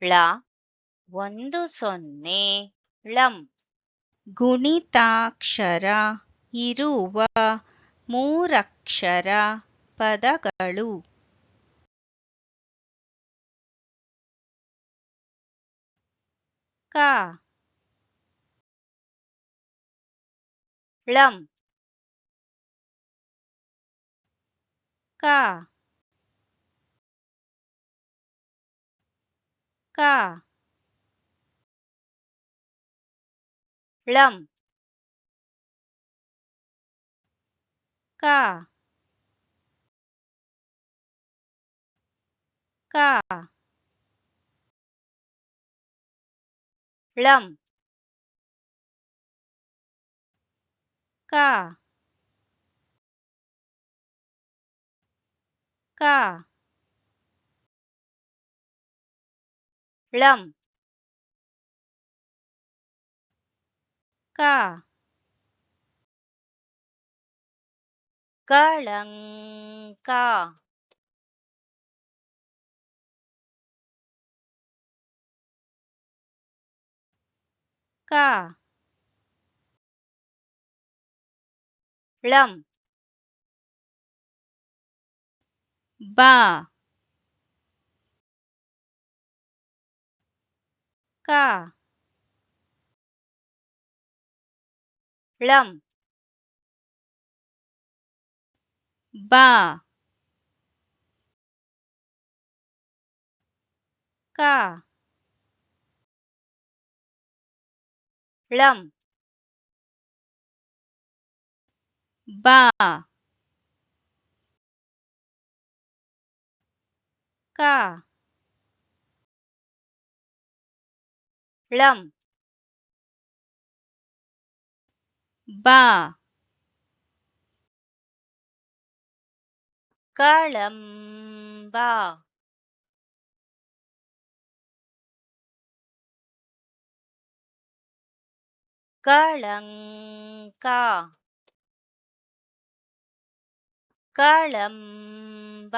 ಳ 10 ಳಂ ಗುಣಿತಾಕ್ಷರ ಇರುವ ಮೂರಕ್ಷರ ಪದಗಳು. ಕ ಳಂ ಕ ಕ ಳಂ ಕ ಕ ಳಂ ಕ ಕ ಳಂ ಕ ಕಳಂಕ ಕ ಳಂ ಬ ಕ ಳಂ ಬ ಕ ಳಂ ಬ ಕ ಳಂ ಬ ಕಳಂಬ ಕಳಂಕ ಕಳಂಬ